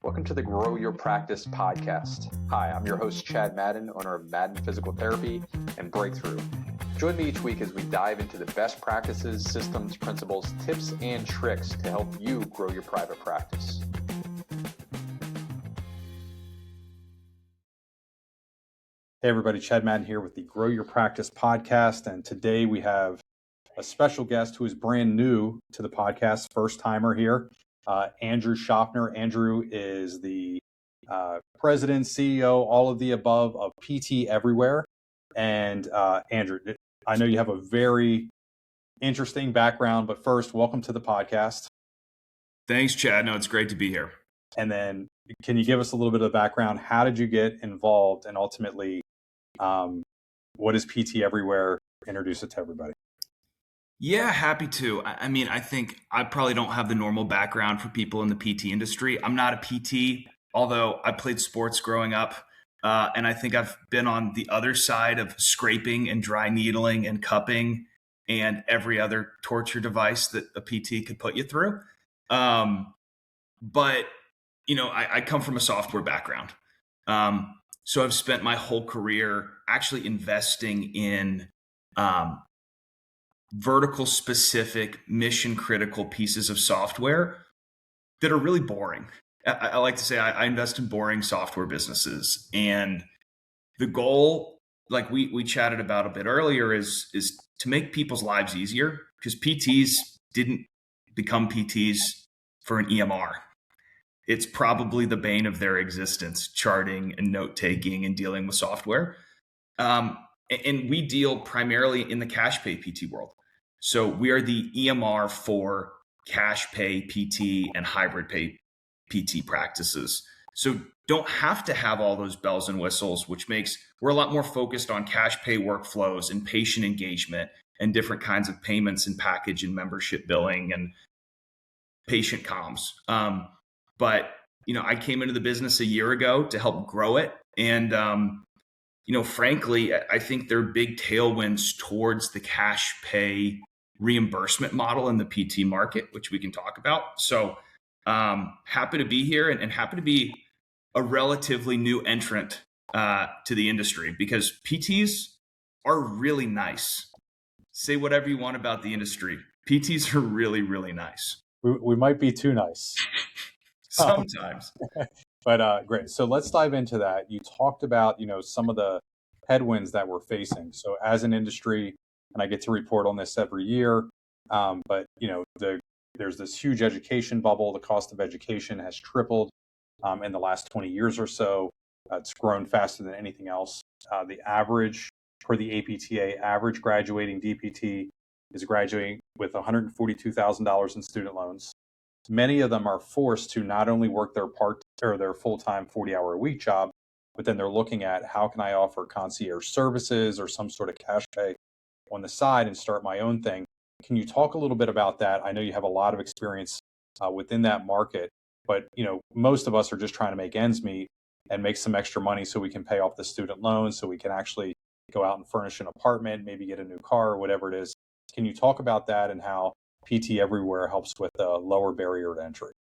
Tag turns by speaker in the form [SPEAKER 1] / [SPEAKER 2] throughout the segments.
[SPEAKER 1] Welcome to the Grow Your Practice podcast. Hi, I'm your host, Chad Madden, owner of Madden Physical Therapy and Breakthrough. Join me each week as we dive into the best practices, systems, principles, tips, and tricks to help you grow your private practice. Hey everybody, Chad Madden here with the Grow Your Practice podcast, and today we have a special guest who is brand new to the podcast, first timer here. Andrew Shofner. Andrew is the president, CEO, all of the above of PT Everywhere. And Andrew, I know you have a very interesting background, but first, welcome to the podcast.
[SPEAKER 2] Thanks, Chad. No, it's great to be here.
[SPEAKER 1] And then can you give us a little bit of the background? How did you get involved? And ultimately, what is PT Everywhere? Introduce it to everybody.
[SPEAKER 2] Yeah, happy to. I mean, I think I probably don't have the normal background for people in the PT industry. I'm not a PT, although I played sports growing up. And I think I've been on the other side of scraping and dry needling and cupping and every other torture device that a PT could put you through. But, you know, I come from a software background. So I've spent my whole career actually investing in vertical specific mission critical pieces of software that are really boring. I like to say I invest in boring software businesses, and the goal, like we chatted about a bit earlier, is to make people's lives easier, because PTs didn't become PTs for an EMR. It's probably the bane of their existence, charting and note taking and dealing with software. And we deal primarily in the cash pay PT world. So we are the EMR for cash pay PT and hybrid pay PT practices. So don't have to have all those bells and whistles, which makes we're a lot more focused on cash pay workflows and patient engagement and different kinds of payments and package and membership billing and patient comms. But, you know, I came into the business a year ago to help grow it. And, you know, frankly, I think there are big tailwinds towards the cash pay reimbursement model in the PT market, which we can talk about. So happy to be here and happy to be a relatively new entrant to the industry, because PTs are really nice. Say whatever you want about the industry. PTs are really, really nice.
[SPEAKER 1] We might be too nice.
[SPEAKER 2] Sometimes.
[SPEAKER 1] But great. So let's dive into that. You talked about, you know, some of the headwinds that we're facing. So as an industry, and I get to report on this every year, but, you know, there's this huge education bubble. The cost of education has tripled in the last 20 years or so. It's grown faster than anything else. The average for the APTA, average graduating DPT is graduating with $142,000 in student loans. Many of them are forced to not only work their their full-time 40-hour-a-week job, but then they're looking at how can I offer concierge services or some sort of cash pay on the side and start my own thing. Can you talk a little bit about that? I know you have a lot of experience within that market, but you know, most of us are just trying to make ends meet and make some extra money so we can pay off the student loans, so we can actually go out and furnish an apartment, maybe get a new car or whatever it is. Can you talk about that and how PT Everywhere helps with a lower barrier to entry?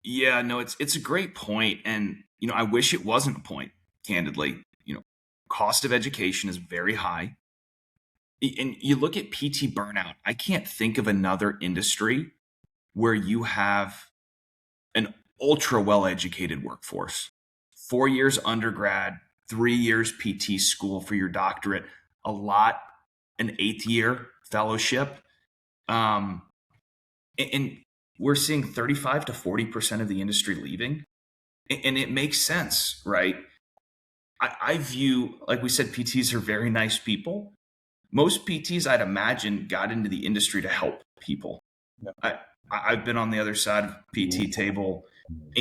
[SPEAKER 2] Yeah, no, it's a great point. And, you know, I wish it wasn't a point, candidly. You know, cost of education is very high. And you look at PT burnout, I can't think of another industry where you have an ultra well-educated workforce. 4 years undergrad, 3 years PT school for your doctorate, a lot, an 8th year fellowship. And we're seeing 35 to 40% of the industry leaving. And it makes sense, right? I view, like we said, PTs are very nice people. Most PTs, I'd imagine, got into the industry to help people. Yeah. I've been on the other side of PT table,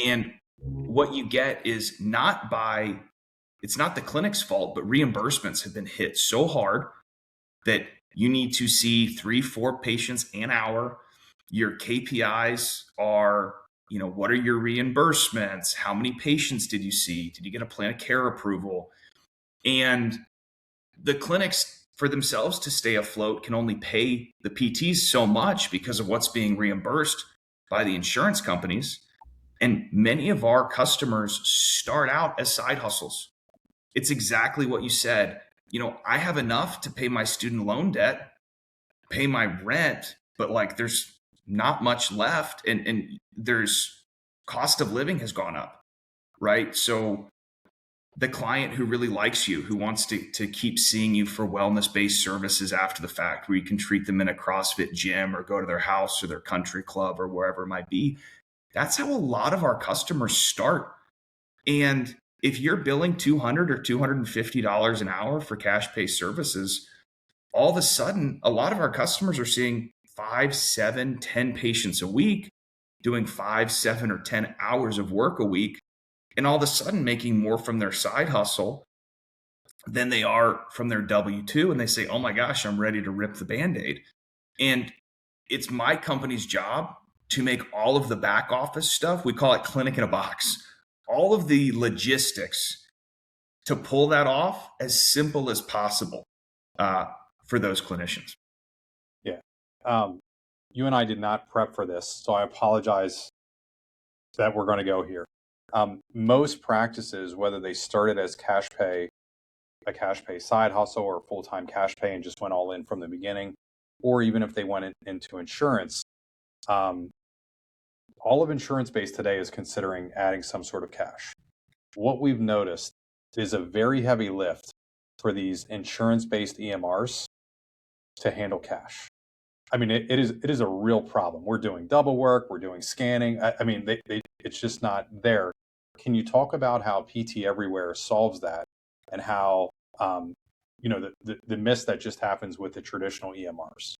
[SPEAKER 2] and what you get is it's not the clinic's fault, but reimbursements have been hit so hard that you need to see 3-4 patients an hour. Your KPIs are, you know, what are your reimbursements? How many patients did you see? Did you get a plan of care approval? And the clinics, for themselves to stay afloat, can only pay the PTs so much because of what's being reimbursed by the insurance companies. And many of our customers start out as side hustles. It's exactly what you said. I have enough to pay my student loan debt, pay my rent, but like there's not much left, and there's cost of living has gone up, right? So the client who really likes you, who wants to keep seeing you for wellness-based services after the fact, where you can treat them in a CrossFit gym or go to their house or their country club or wherever it might be. That's how a lot of our customers start. And if you're billing $200 or $250 an hour for cash pay services, all of a sudden, a lot of our customers are seeing 5, 7, 10 patients a week, doing 5, 7, or 10 hours of work a week, and all of a sudden making more from their side hustle than they are from their W-2. And they say, oh my gosh, I'm ready to rip the Band-Aid. And it's my company's job to make all of the back office stuff, we call it clinic in a box, all of the logistics to pull that off as simple as possible for those clinicians.
[SPEAKER 1] Yeah. You and I did not prep for this, so I apologize that we're going to go here. Most practices, whether they started as a cash pay side hustle or full-time cash pay and just went all in from the beginning, or even if they went into insurance, all of insurance base today is considering adding some sort of cash. What we've noticed is a very heavy lift for these insurance-based EMRs to handle cash. I mean, it is a real problem. We're doing double work, we're doing scanning. I mean, it's just not there. Can you talk about how PT Everywhere solves that, and how the miss that just happens with the traditional EMRs?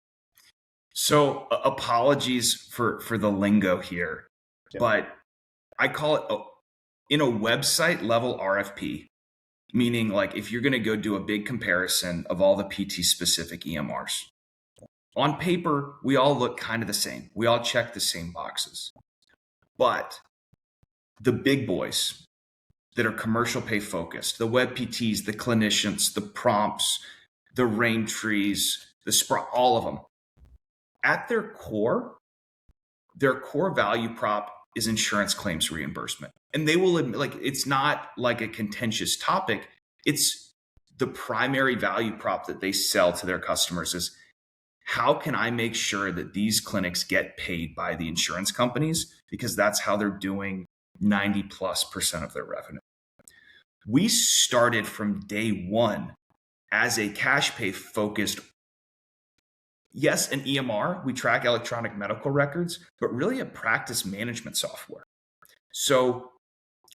[SPEAKER 2] So apologies for the lingo here, but I call it in a website level RFP, meaning like if you're going to go do a big comparison of all the PT specific EMRs. On paper, we all look kind of the same. We all check the same boxes. But the big boys that are commercial pay focused, the web PTs, the clinicians, the prompts, the rain trees, all of them, at their core value prop is insurance claims reimbursement. And they will admit, like, it's not like a contentious topic. It's the primary value prop that they sell to their customers is, how can I make sure that these clinics get paid by the insurance companies? Because that's how they're doing 90+% of their revenue. We started from day one as a cash pay focused, yes, an EMR, we track electronic medical records, but really a practice management software. So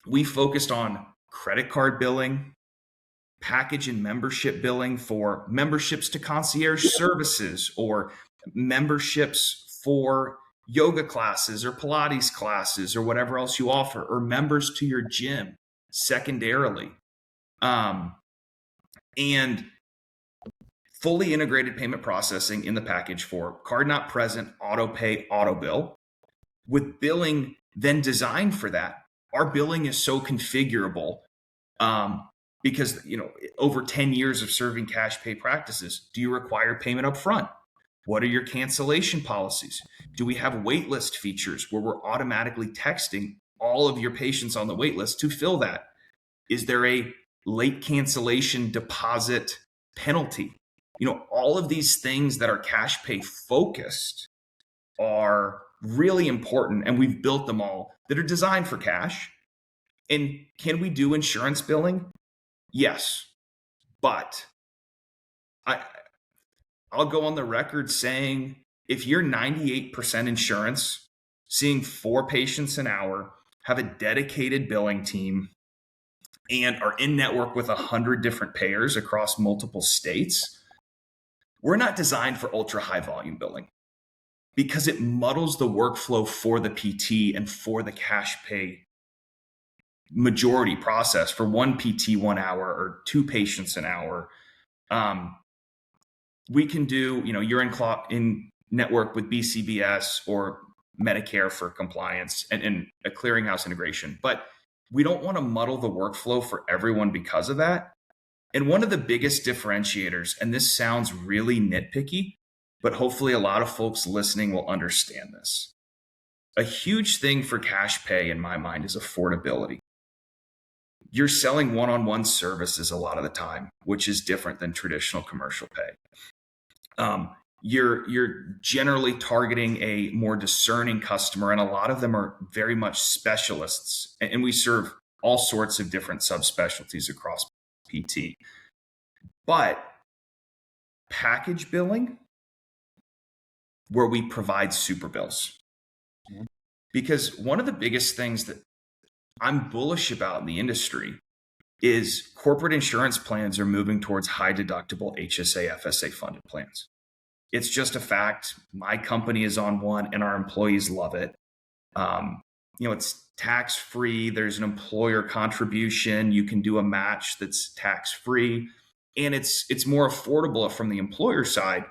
[SPEAKER 2] we focused on credit card billing, package and membership billing for memberships to concierge services, or memberships for yoga classes or Pilates classes or whatever else you offer, or members to your gym secondarily. And fully integrated payment processing in the package for card not present, auto pay, auto bill, with billing then designed for that. Our billing is so configurable because over 10 years of serving cash pay practices. Do you require payment up front? What are your cancellation policies? Do we have wait list features where we're automatically texting all of your patients on the wait list to fill that? Is there a late cancellation deposit penalty? All of these things that are cash pay focused are really important, and we've built them all that are designed for cash. And can we do insurance billing? Yes, but I'll go on the record saying if you're 98% insurance, seeing 4 patients an hour, have a dedicated billing team, and are in network with 100 different payers across multiple states, we're not designed for ultra high volume billing because it muddles the workflow for the PT and for the cash pay majority process for 1 PT 1 hour or 2 patients an hour. We can do, you're in network with BCBS or Medicare for compliance and a clearinghouse integration, but we don't want to muddle the workflow for everyone because of that. And one of the biggest differentiators, and this sounds really nitpicky, but hopefully a lot of folks listening will understand this. a huge thing for cash pay in my mind is affordability. You're selling one-on-one services a lot of the time, which is different than traditional commercial pay. You're generally targeting a more discerning customer, and a lot of them are very much specialists. And we serve all sorts of different subspecialties across PT. But package billing, where we provide super bills. Because one of the biggest things that I'm bullish about in the industry is corporate insurance plans are moving towards high deductible HSA, FSA funded plans. It's just a fact. My company is on one and our employees love it. It's tax free. There's an employer contribution. You can do a match that's tax free. And it's more affordable from the employer side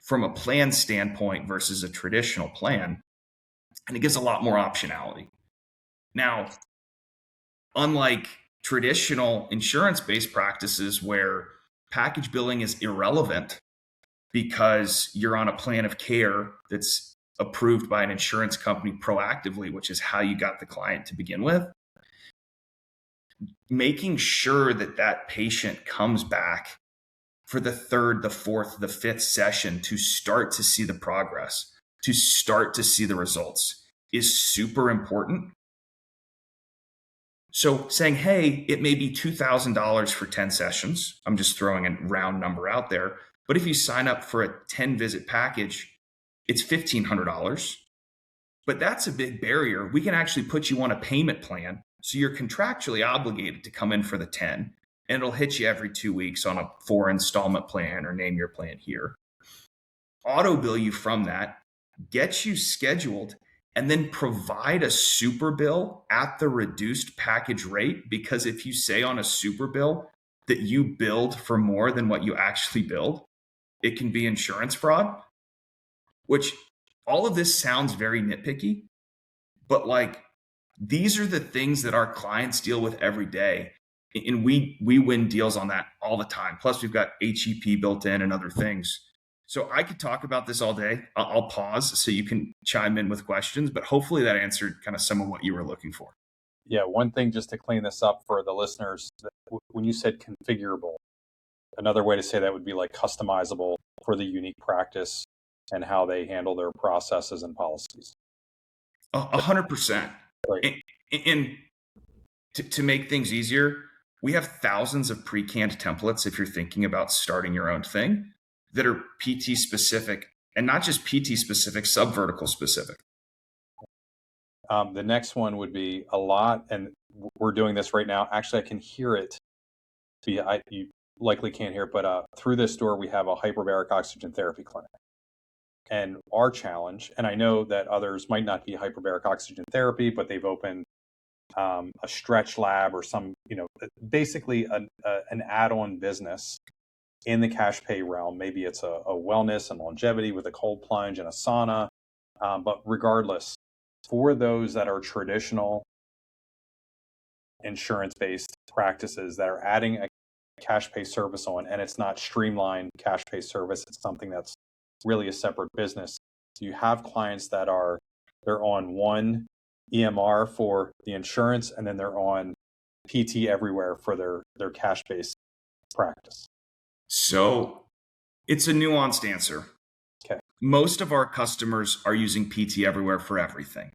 [SPEAKER 2] from a plan standpoint versus a traditional plan. And it gives a lot more optionality. Now, unlike traditional insurance-based practices where package billing is irrelevant because you're on a plan of care that's approved by an insurance company proactively, which is how you got the client to begin with, making sure that that patient comes back for the third, the fourth, the fifth session to start to see the progress, to start to see the results is super important. So saying, hey, it may be $2,000 for 10 sessions. I'm just throwing a round number out there. But if you sign up for a 10 visit package, it's $1,500. But that's a big barrier. We can actually put you on a payment plan. So you're contractually obligated to come in for the 10, and it'll hit you every 2 weeks on a 4 installment plan or name your plan here. Auto bill you from that, get you scheduled, and then provide a super bill at the reduced package rate. Because if you say on a super bill that you billed for more than what you actually billed, it can be insurance fraud, which all of this sounds very nitpicky, but like these are the things that our clients deal with every day. And we win deals on that all the time. Plus we've got HEP built in and other things. So I could talk about this all day. I'll pause so you can chime in with questions, but hopefully that answered kind of some of what you were looking for.
[SPEAKER 1] Yeah, one thing just to clean this up for the listeners, when you said configurable, another way to say that would be like customizable for the unique practice and how they handle their processes and policies.
[SPEAKER 2] 100%.
[SPEAKER 1] Right.
[SPEAKER 2] And to make things easier, we have thousands of pre-canned templates if you're thinking about starting your own thing that are PT specific, and not just PT specific, subvertical specific.
[SPEAKER 1] The next one would be a lot, and we're doing this right now. Actually, I can hear it. You likely can't hear it, but through this door, we have a hyperbaric oxygen therapy clinic. And our challenge, and I know that others might not be hyperbaric oxygen therapy, but they've opened a stretch lab or some, basically an add-on business in the cash pay realm. Maybe it's a wellness and longevity with a cold plunge and a sauna. But regardless, for those that are traditional insurance-based practices that are adding a cash pay service on, and it's not streamlined cash pay service, it's something that's really a separate business. So you have clients that they're on one EMR for the insurance, and then they're on PT everywhere for their cash-based practice.
[SPEAKER 2] So it's a nuanced answer.
[SPEAKER 1] Okay.
[SPEAKER 2] Most of our customers are using PT everywhere for everything.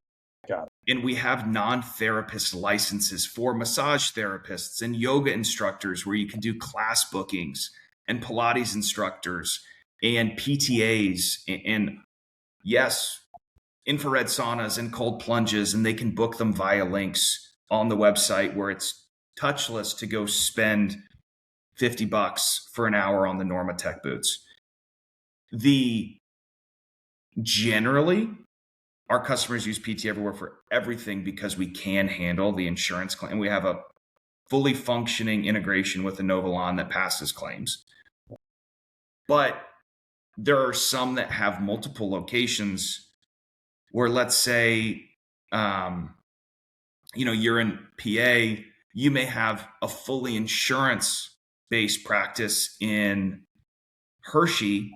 [SPEAKER 1] Got it.
[SPEAKER 2] And we have non-therapist licenses for massage therapists and yoga instructors where you can do class bookings, and Pilates instructors and PTAs, and yes, infrared saunas and cold plunges, and they can book them via links on the website where it's touchless to go spend $50 for an hour on the Normatec boots. Generally, our customers use PT everywhere for everything because we can handle the insurance claim. We have a fully functioning integration with the Novalon that passes claims. But there are some that have multiple locations where, let's say, you're in PA, you may have a fully insurance-based practice in Hershey,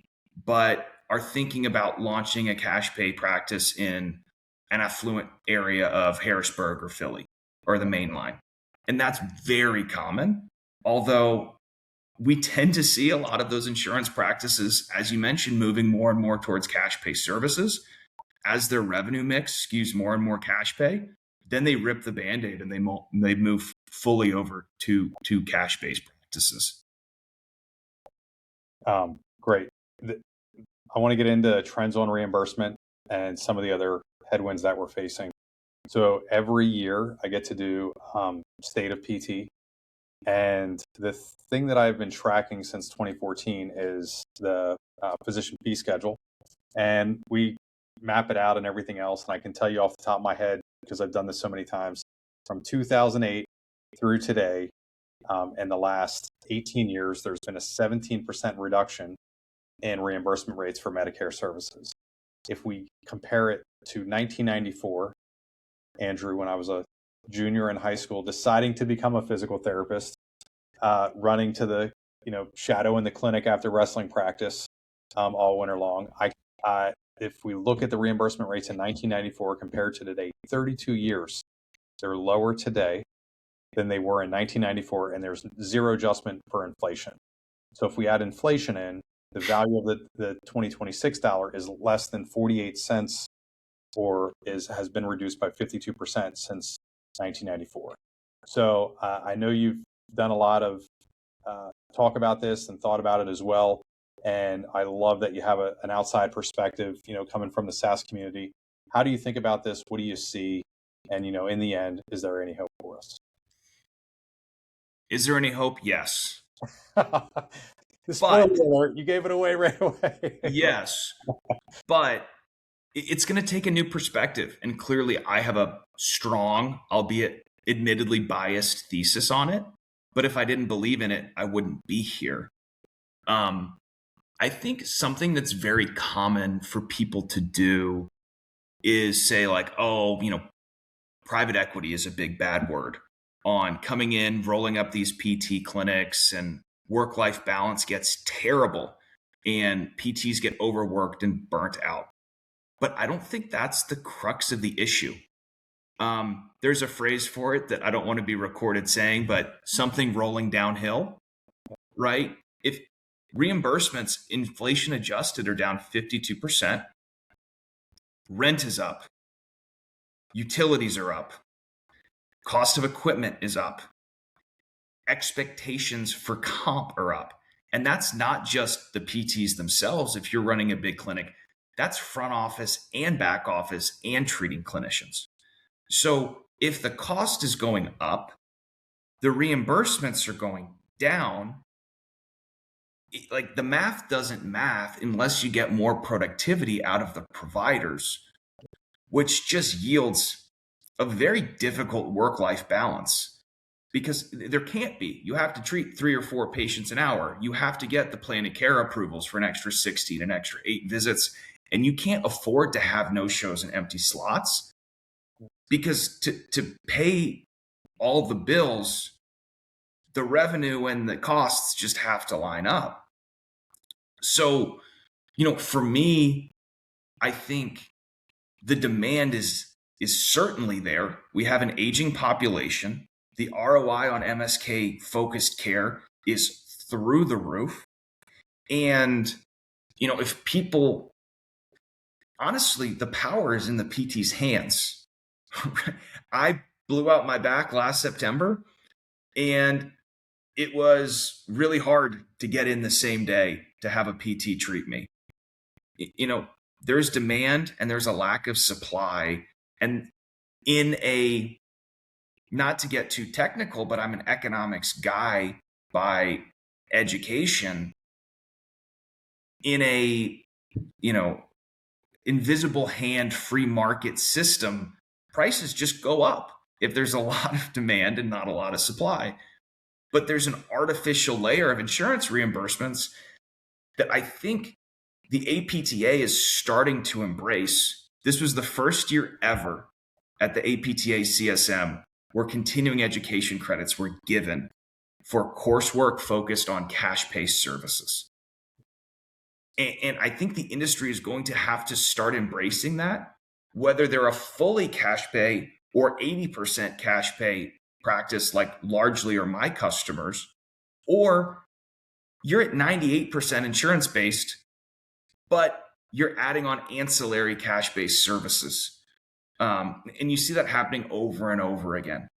[SPEAKER 2] but are thinking about launching a cash pay practice in an affluent area of Harrisburg or Philly or the main line. And that's very common, although we tend to see a lot of those insurance practices, as you mentioned, moving more and more towards cash pay services. As their revenue mix skews more and more cash pay, then they rip the Band-Aid and they move fully over to cash-based practices.
[SPEAKER 1] Great. I want to get into trends on reimbursement and some of the other headwinds that we're facing. So every year I get to do state of PT. And the thing that I've been tracking since 2014 is the physician fee schedule. And we map it out and everything else. And I can tell you off the top of my head, because I've done this so many times, from 2008 through today, in the last 18 years, there's been a 17% reduction in reimbursement rates for Medicare services. If we compare it to 1994, Andrew, when I was a junior in high school, deciding to become a physical therapist, running to the shadow in the clinic after wrestling practice all winter long. If we look at the reimbursement rates in 1994 compared to today, 32 years, they're lower today than they were in 1994, and there's zero adjustment for inflation. So if we add inflation in, the value of the 2026 dollar is less than 48 cents, or has been reduced by 52% since 1994. So I know you've done a lot of talk about this and thought about it as well. And I love that you have an outside perspective, coming from the SaaS community. How do you think about this? What do you see? And, in the end, is there any hope for us?
[SPEAKER 2] Is there any hope? Yes.
[SPEAKER 1] Spoiler alert, you gave it away right away.
[SPEAKER 2] Yes. But it's going to take a new perspective. And clearly I have a strong, albeit admittedly biased thesis on it. But if I didn't believe in it, I wouldn't be here. I think something that's very common for people to do is say like, private equity is a big bad word on coming in, rolling up these PT clinics, and work-life balance gets terrible and PTs get overworked and burnt out. But I don't think that's the crux of the issue. There's a phrase for it that I don't want to be recorded saying, but something rolling downhill, right? If reimbursements, inflation adjusted, are down 52%, rent is up, utilities are up, cost of equipment is up, expectations for comp are up. And that's not just the PTs themselves. If you're running a big clinic, that's front office and back office and treating clinicians. So if the cost is going up, the reimbursements are going down. Like, the math doesn't math unless you get more productivity out of the providers, which just yields a very difficult work-life balance, because there can't be. You have to treat 3 or 4 patients an hour. You have to get the plan of care approvals for an extra 16, an extra 8 visits. And you can't afford to have no-shows and empty slots, because to pay all the bills, the revenue and the costs just have to line up. So, for me, I think the demand is certainly there. We have an aging population. The ROI on MSK focused care is through the roof. And, if people, honestly, the power is in the PT's hands. I blew out my back last September, and it was really hard to get in the same day to have a PT treat me. There's demand and there's a lack of supply. And not to get too technical, but I'm an economics guy by education. In a, invisible hand free market system, prices just go up if there's a lot of demand and not a lot of supply. But there's an artificial layer of insurance reimbursements that I think the APTA is starting to embrace. This was the first year ever at the APTA CSM where continuing education credits were given for coursework focused on cash pay services. And I think the industry is going to have to start embracing that, whether they're a fully cash pay or 80% cash pay practice, like largely are my customers, or you're at 98% insurance based, but you're adding on ancillary cash based services. And you see that happening over and over again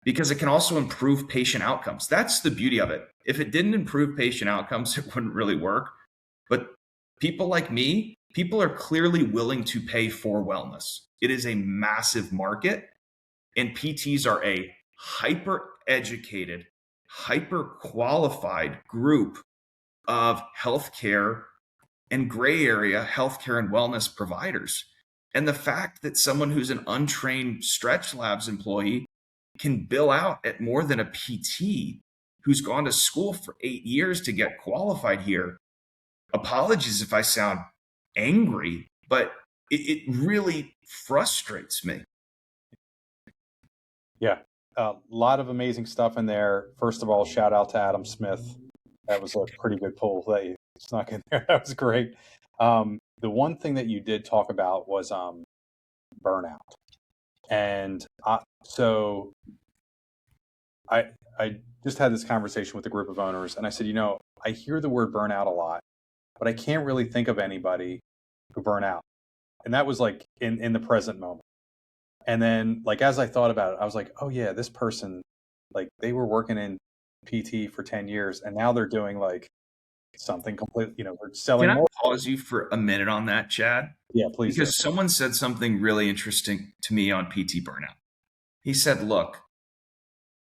[SPEAKER 2] because it can also improve patient outcomes. That's the beauty of it. If it didn't improve patient outcomes, it wouldn't really work. But people like me, people are clearly willing to pay for wellness. It is a massive market, and PTs are a hyper educated, hyper qualified group of healthcare and gray area healthcare and wellness providers. And the fact that someone who's an untrained Stretch Labs employee can bill out at more than a PT who's gone to school for 8 years to get qualified here. Apologies if I sound angry, but it really frustrates me.
[SPEAKER 1] Yeah, a lot of amazing stuff in there. First of all, shout out to Adam Smith. That was a pretty good pull that you snuck in there. That was great. The one thing that you did talk about was burnout. And so I just had this conversation with a group of owners, and I said, I hear the word burnout a lot, but I can't really think of anybody who burn out. And that was like in the present moment. And then like, as I thought about it, I was like, oh yeah, this person, like they were working in PT for 10 years and now they're doing like something completely, they're selling
[SPEAKER 2] Can I
[SPEAKER 1] more.
[SPEAKER 2] pause you for a minute on that, Chad?
[SPEAKER 1] Yeah, please.
[SPEAKER 2] Because someone said something really interesting to me on PT burnout. He said, look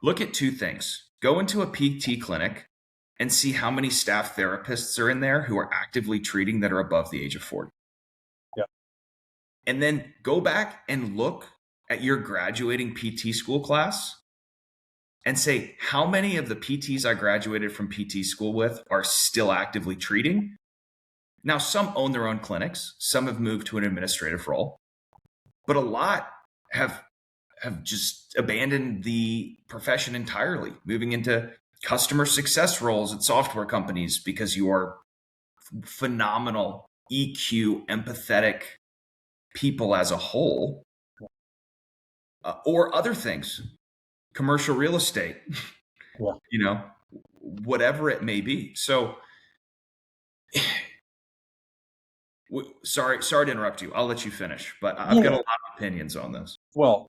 [SPEAKER 2] at two things. Go into a PT clinic and see how many staff therapists are in there who are actively treating that are above the age of 40.
[SPEAKER 1] Yeah.
[SPEAKER 2] And then go back and look at your graduating PT school class and say, how many of the PTs I graduated from PT school with are still actively treating? Now, some own their own clinics. Some have moved to an administrative role, but a lot have just abandoned the profession entirely, moving into customer success roles at software companies because you are phenomenal EQ, empathetic people as a whole, or other things, commercial real estate,
[SPEAKER 1] yeah.
[SPEAKER 2] Whatever it may be. So sorry to interrupt you. I'll let you finish, but I've got a lot of opinions on this.
[SPEAKER 1] Well,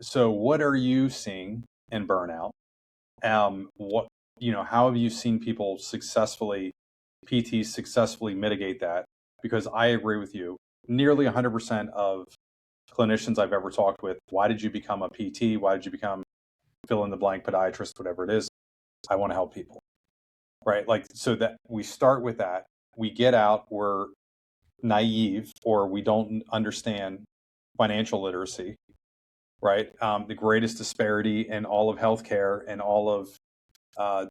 [SPEAKER 1] so what are you seeing in burnout? How have you seen people PTs successfully mitigate that? Because I agree with you. Nearly 100% of clinicians I've ever talked with, why did you become a PT? Why did you become fill in the blank podiatrist, whatever it is? I want to help people, right? Like, so that we start with that. We get out, we're naive, or we don't understand financial literacy, right? The greatest disparity in all of healthcare and all of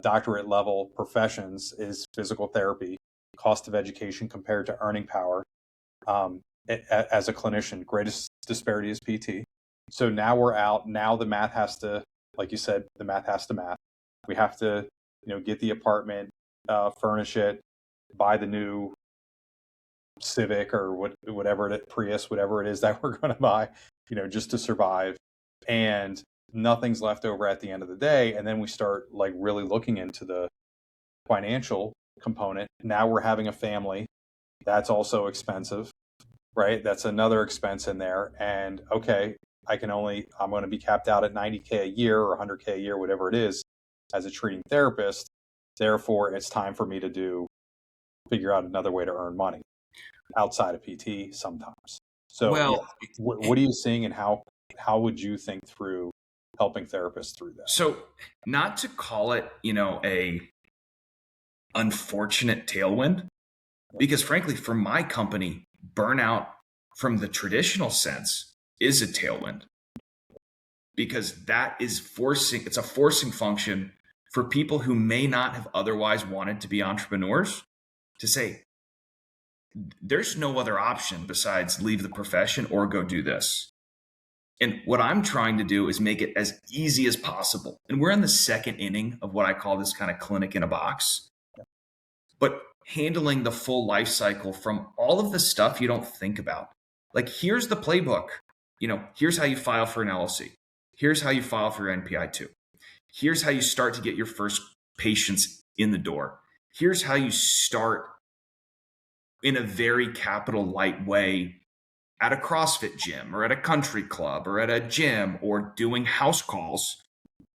[SPEAKER 1] doctorate level professions is physical therapy, cost of education compared to earning power. As a clinician, greatest disparity is PT. So now we're out. Now the math has to, like you said, the math has to math. We have to, get the apartment, furnish it, buy the new Civic or whatever Prius, whatever it is that we're going to buy, just to survive. And nothing's left over at the end of the day. And then we start like really looking into the financial component. Now we're having a family. That's also expensive, right? That's another expense in there. And okay, I'm going to be capped out at $90K a year or $100K a year, whatever it is, as a treating therapist. Therefore, it's time for me to figure out another way to earn money outside of PT sometimes. So what are you seeing, and how would you think through helping therapists through that?
[SPEAKER 2] So not to call it, a unfortunate tailwind, because frankly, for my company, burnout from the traditional sense is a tailwind, because that is it's a forcing function for people who may not have otherwise wanted to be entrepreneurs to say, there's no other option besides leave the profession or go do this. And what I'm trying to do is make it as easy as possible. And we're in the second inning of what I call this kind of clinic in a box. But handling the full life cycle from all of the stuff you don't think about. Like, here's the playbook. here's how you file for an LLC. Here's how you file for your NPI-2. Here's how you start to get your first patients in the door. Here's how you start in a very capital light way at a CrossFit gym or at a country club or at a gym, or doing house calls,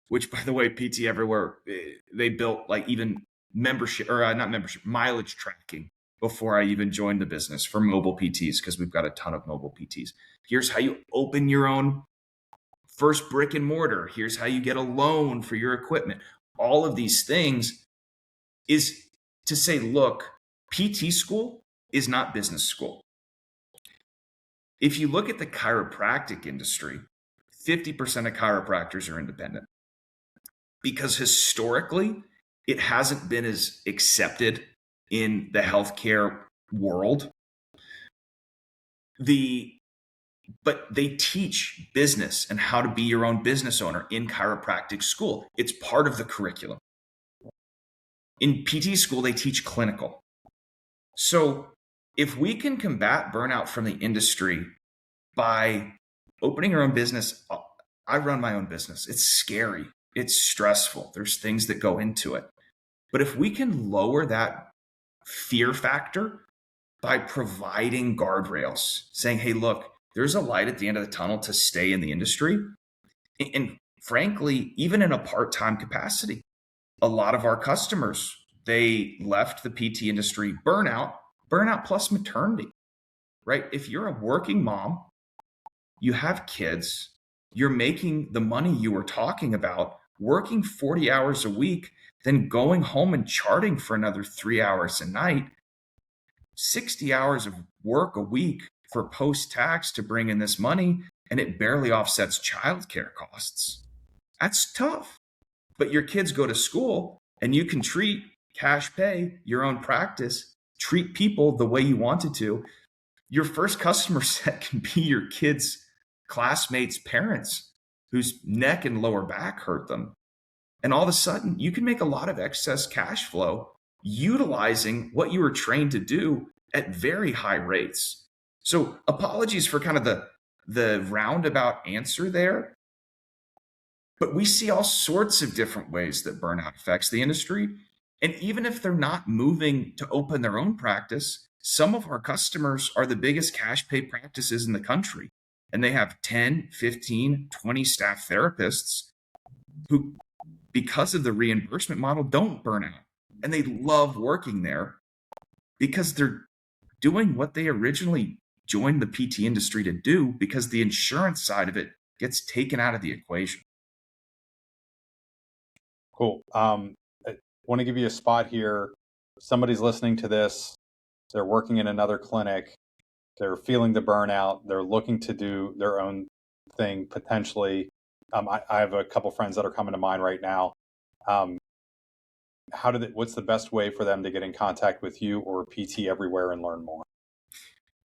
[SPEAKER 2] which, by the way, PT Everywhere, they built like even membership, or not membership, mileage tracking before I even joined the business for mobile PTs, because we've got a ton of mobile PTs. Here's how you open your own first brick and mortar. Here's how you get a loan for your equipment. All of these things is to say, look, PT school is not business school. If you look at the chiropractic industry, 50% of chiropractors are independent, because historically it hasn't been as accepted in the healthcare world. But they teach business and how to be your own business owner in chiropractic school. It's part of the curriculum. In PT school, they teach clinical. So if we can combat burnout from the industry by opening your own business, I run my own business. It's scary. It's stressful. There's things that go into it. But if we can lower that fear factor by providing guardrails, saying, hey, look, there's a light at the end of the tunnel to stay in the industry. And frankly, even in a part-time capacity, a lot of our customers, they left the PT industry burnout plus maternity, right? If you're a working mom, you have kids, you're making the money you were talking about, working 40 hours a week, then going home and charting for another 3 hours a night, 60 hours of work a week for post-tax to bring in this money, and it barely offsets childcare costs. That's tough. But your kids go to school and you can treat cash pay, your own practice, treat people the way you wanted to. Your first customer set can be your kids' classmates' parents whose neck and lower back hurt them. And all of a sudden, you can make a lot of excess cash flow utilizing what you were trained to do at very high rates. So apologies for kind of the roundabout answer there, but we see all sorts of different ways that burnout affects the industry. And even if they're not moving to open their own practice, some of our customers are the biggest cash pay practices in the country. And they have 10, 15, 20 staff therapists who, because of the reimbursement model, don't burn out. And they love working there because they're doing what they originally joined the PT industry to do, because the insurance side of it gets taken out of the equation.
[SPEAKER 1] Cool. I want to give you a spot here. Somebody's listening to this. They're working in another clinic. They're feeling the burnout. They're looking to do their own thing potentially. I have a couple friends that are coming to mind right now. What's the best way for them to get in contact with you or PT Everywhere and learn more?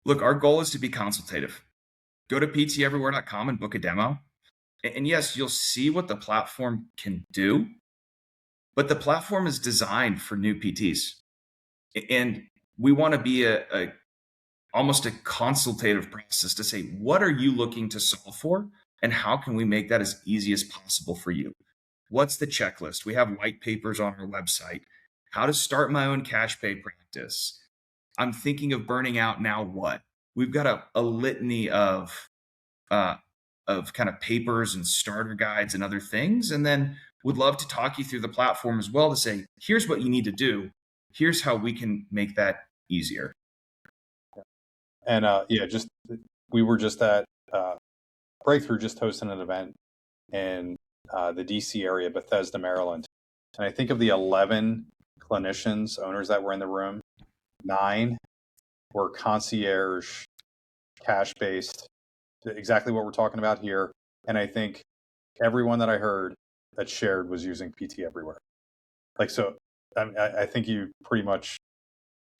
[SPEAKER 2] Look, our goal is to be consultative. Go to pteverywhere.com and book a demo. And yes, you'll see what the platform can do, but the platform is designed for new PTs. And we want to be almost a consultative process to say, what are you looking to solve for? And how can we make that as easy as possible for you? What's the checklist? We have white papers on our website. How to start my own cash pay practice. I'm thinking of burning out now. What? We've got a litany of kind of papers and starter guides and other things. And then would love to talk you through the platform as well to say, here's what you need to do. Here's how we can make that easier.
[SPEAKER 1] And we were just at Breakthrough, just hosting an event in the DC area, Bethesda, Maryland. And I think of the 11 clinicians, owners that were in the room, 9 were concierge, cash-based, exactly what we're talking about here. And I think everyone that I heard that shared was using PT Everywhere. So I think you pretty much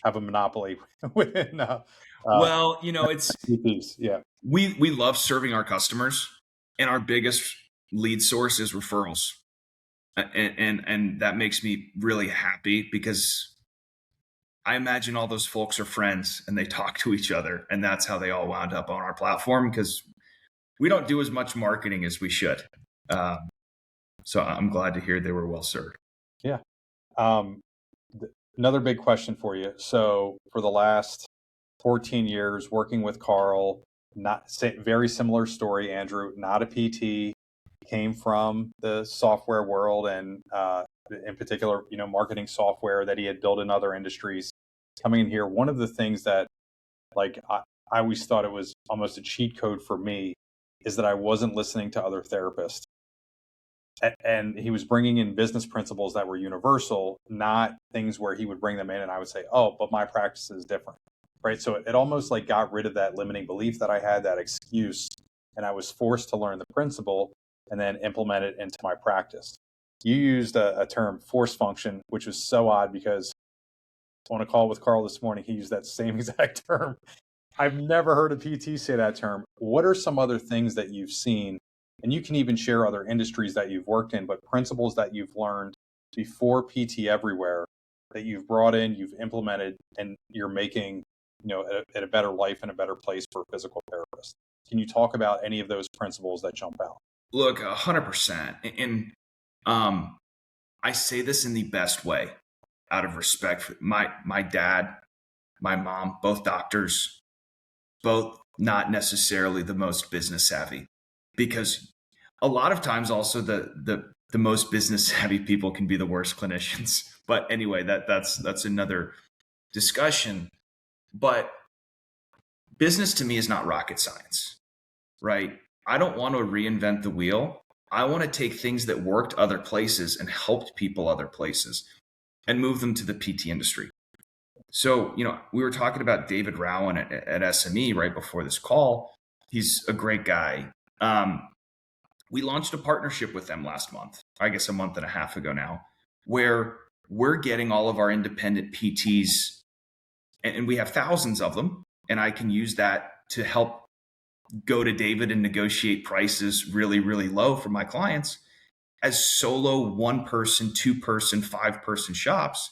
[SPEAKER 1] have a monopoly within.
[SPEAKER 2] It's
[SPEAKER 1] PTs. Yeah.
[SPEAKER 2] We love serving our customers, and our biggest lead source is referrals. And that makes me really happy, because I imagine all those folks are friends and they talk to each other, and that's how they all wound up on our platform, because we don't do as much marketing as we should. So I'm glad to hear they were well served.
[SPEAKER 1] Yeah. Another big question for you. So for the last 14 years working with Carl, very similar story, Andrew, not a PT, came from the software world and in particular, marketing software that he had built in other industries. Coming in here, one of the things that I always thought it was almost a cheat code for me is that I wasn't listening to other therapists. And he was bringing in business principles that were universal, not things where he would bring them in and I would say, oh, but my practice is different, right? So it almost got rid of that limiting belief that I had, that excuse, and I was forced to learn the principle and then implement it into my practice. You used a term, force function, which was so odd because on a call with Carl this morning, he used that same exact term. I've never heard a PT say that term. What are some other things that you've seen? And you can even share other industries that you've worked in, but principles that you've learned before PT Everywhere that you've brought in, you've implemented, and you're making, a better life and a better place for physical therapists. Can you talk about any of those principles that jump out?
[SPEAKER 2] Look, 100%. And I say this in the best way, out of respect for my dad, my mom, both doctors, both not necessarily the most business savvy. Because a lot of times also the most business savvy people can be the worst clinicians. But anyway, that's another discussion. But business to me is not rocket science, right? I don't want to reinvent the wheel. I want to take things that worked other places and helped people other places and move them to the PT industry. So, we were talking about David Rowan at SME right before this call. He's a great guy. We launched a partnership with them last month, I guess a month and a half ago now, where we're getting all of our independent PTs, and we have thousands of them, and I can use that to help go to David and negotiate prices really, really low for my clients as solo 1-person, 2-person, 5-person shops,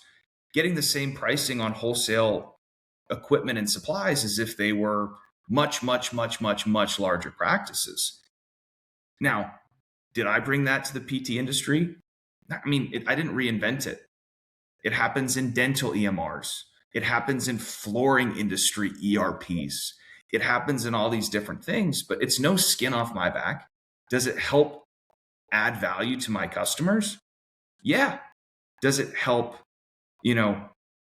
[SPEAKER 2] getting the same pricing on wholesale equipment and supplies as if they were much, much, much, much, much larger practices. Now, did I bring that to the PT industry? I mean, I didn't reinvent it. It happens in dental EMRs. It happens in flooring industry ERPs. It happens in all these different things, but it's no skin off my back. Does it help add value to my customers? Yeah. Does it help,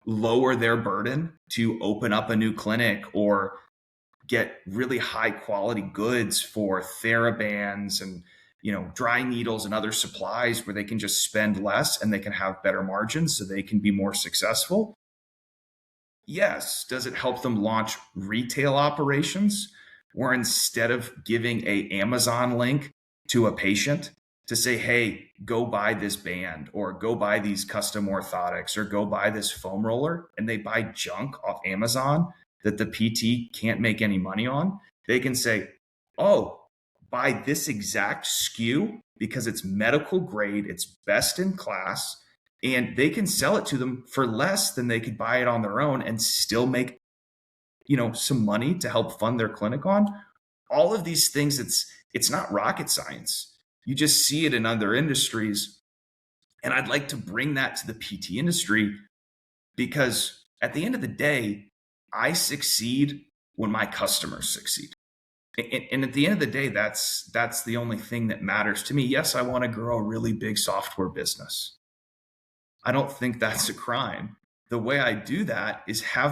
[SPEAKER 2] lower their burden to open up a new clinic or get really high quality goods for TheraBands and, dry needles and other supplies where they can just spend less and they can have better margins so they can be more successful? Yes. Does it help them launch retail operations where instead of giving a Amazon link to a patient to say, hey, go buy this band or go buy these custom orthotics or go buy this foam roller, and they buy junk off Amazon that the PT can't make any money on, they can say, oh, buy this exact SKU because it's medical grade, it's best in class, and they can sell it to them for less than they could buy it on their own and still make, some money to help fund their clinic on. All of these things, it's not rocket science. You just see it in other industries. And I'd like to bring that to the PT industry because at the end of the day, I succeed when my customers succeed. And at the end of the day, that's the only thing that matters to me. Yes, I want to grow a really big software business. I don't think that's a crime. The way I do that is I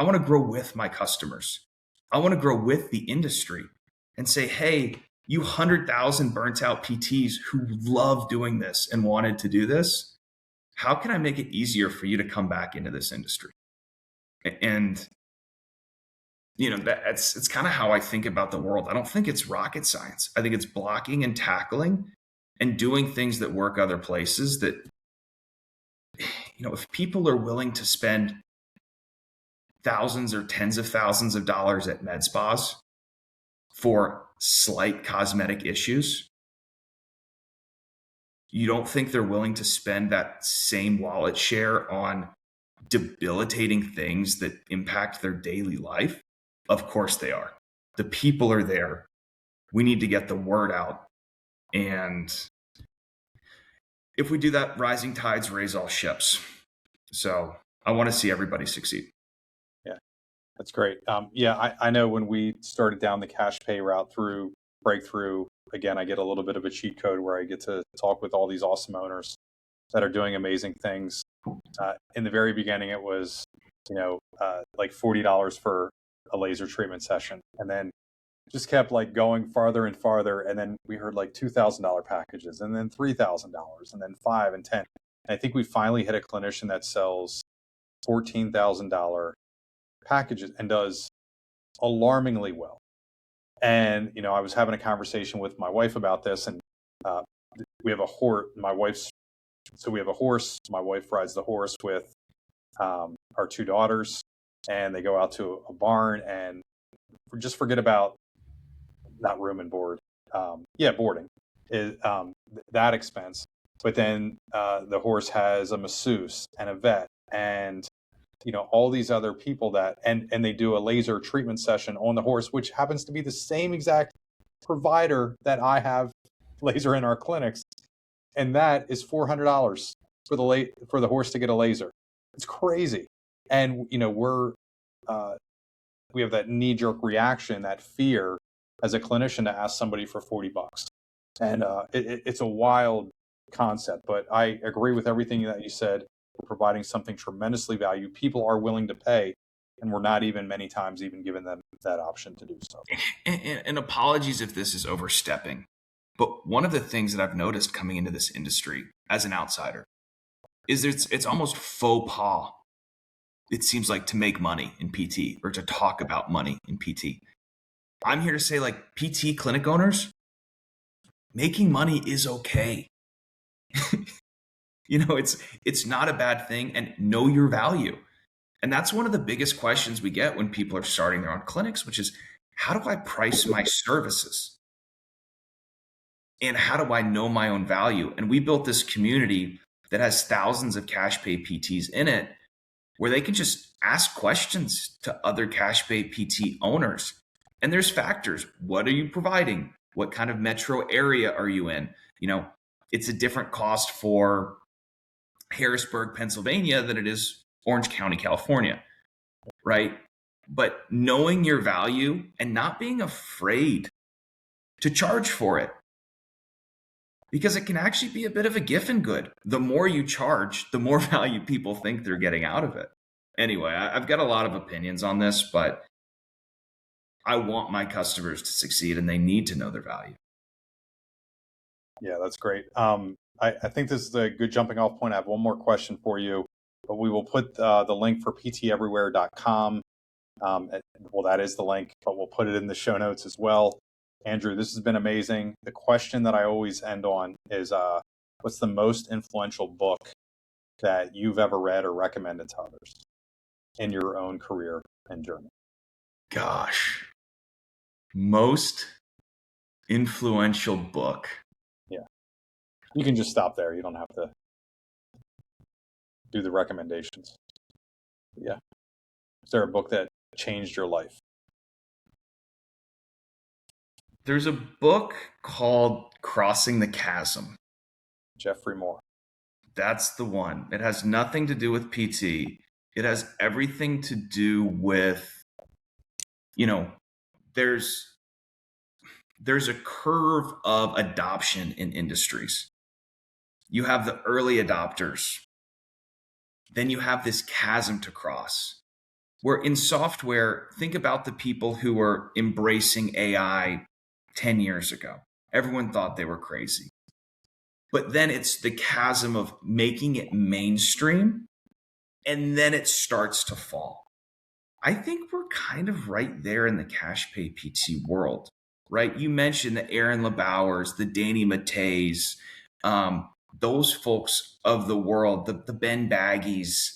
[SPEAKER 2] want to grow with my customers. I want to grow with the industry and say, hey, you 100,000 burnt out PTs who love doing this and wanted to do this, how can I make it easier for you to come back into this industry? And, it's kind of how I think about the world. I don't think it's rocket science. I think it's blocking and tackling and doing things that work other places that, if people are willing to spend thousands or tens of thousands of dollars at med spas for slight cosmetic issues, you don't think they're willing to spend that same wallet share on debilitating things that impact their daily life? Of course they are. The people are there. We need to get the word out. And if we do that, rising tides raise all ships. So I want to see everybody succeed.
[SPEAKER 1] Yeah, that's great. I know when we started down the cash pay route through Breakthrough, again, I get a little bit of a cheat code where I get to talk with all these awesome owners that are doing amazing things. In the very beginning, it was, like $40 for a laser treatment session. And then just kept like going farther and farther. And then we heard like $2,000 packages, and then $3,000, and then $5,000 and $10,000. And I think we finally hit a clinician that sells $14,000 packages and does alarmingly well. And, I was having a conversation with my wife about this, and we have a horse. We have a horse. My wife rides the horse with our two daughters, and they go out to a barn and just forget about not room and board. Boarding is that expense. But then the horse has a masseuse and a vet and all these other people that and they do a laser treatment session on the horse, which happens to be the same exact provider that I have laser in our clinics, and that is $400 for the horse to get a laser. It's crazy. And we have that knee-jerk reaction, that fear as a clinician to ask somebody for $40. And it's a wild concept, but I agree with everything that you said. We're providing something tremendously valuable. People are willing to pay, and we're not even many times even giving them that option to do so.
[SPEAKER 2] And apologies if this is overstepping, but one of the things that I've noticed coming into this industry as an outsider is it's almost faux pas, it seems like, to make money in PT or to talk about money in PT. I'm here to say, like, PT clinic owners, making money is okay. It's not a bad thing, and know your value. And that's one of the biggest questions we get when people are starting their own clinics, which is, how do I price my services? And how do I know my own value? And we built this community that has thousands of cash pay PTs in it, where they can just ask questions to other cash pay PT owners. And there's factors. What are you providing? What kind of metro area are you in? It's a different cost for Harrisburg, Pennsylvania than it is Orange County, California, right? But knowing your value and not being afraid to charge for it, because it can actually be a bit of a gift good. The more you charge, the more value people think they're getting out of it. Anyway, I've got a lot of opinions on this, but I want my customers to succeed, and they need to know their value.
[SPEAKER 1] Yeah, that's great. I think this is a good jumping off point. I have one more question for you, but we will put the link for pteverywhere.com. That is the link, but we'll put it in the show notes as well. Andrew, this has been amazing. The question that I always end on is, what's the most influential book that you've ever read or recommended to others in your own career and journey?
[SPEAKER 2] Gosh, most influential book.
[SPEAKER 1] Yeah. You can just stop there. You don't have to do the recommendations. Yeah. Is there a book that changed your life?
[SPEAKER 2] There's a book called Crossing the Chasm.
[SPEAKER 1] Jeffrey Moore.
[SPEAKER 2] That's the one. It has nothing to do with PT. It has everything to do with, there's a curve of adoption in industries. You have the early adopters. Then you have this chasm to cross. Where in software, think about the people who were embracing AI 10 years ago. Everyone thought they were crazy. But then it's the chasm of making it mainstream, and then it starts to fall. I think we're kind of right there in the cash pay PT world, right? You mentioned the Aaron LeBowers, the Danny Matteis, those folks of the world, the Ben Baggies,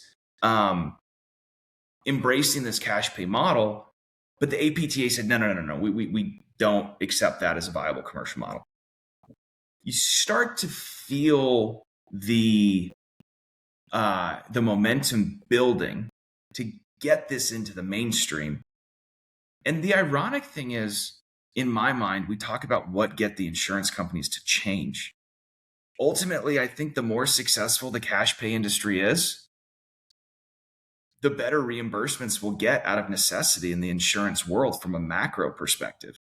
[SPEAKER 2] embracing this cash pay model. But the APTA said, no, we don't accept that as a viable commercial model. You start to feel the momentum building to get this into the mainstream. And the ironic thing is, in my mind, we talk about what get the insurance companies to change. Ultimately, I think the more successful the cash pay industry is, the better reimbursements we'll get out of necessity in the insurance world from a macro perspective.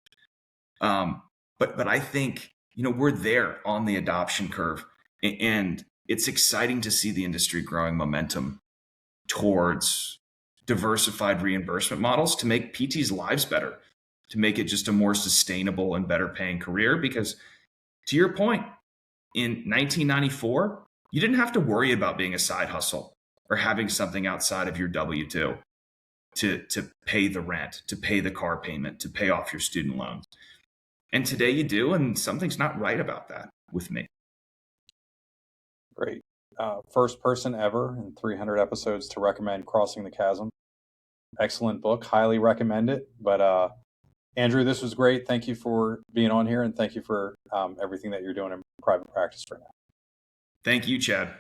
[SPEAKER 2] But I think, we're there on the adoption curve, and it's exciting to see the industry growing momentum towards diversified reimbursement models to make PTs' lives better, to make it just a more sustainable and better paying career. Because to your point, in 1994, you didn't have to worry about being a side hustle or having something outside of your W-2 to pay the rent, to pay the car payment, to pay off your student loans. And today you do, and something's not right about that with me.
[SPEAKER 1] Great. First person ever in 300 episodes to recommend Crossing the Chasm. Excellent book. Highly recommend it. But Andrew, this was great. Thank you for being on here, and thank you for everything that you're doing in private practice right now.
[SPEAKER 2] Thank you, Chad.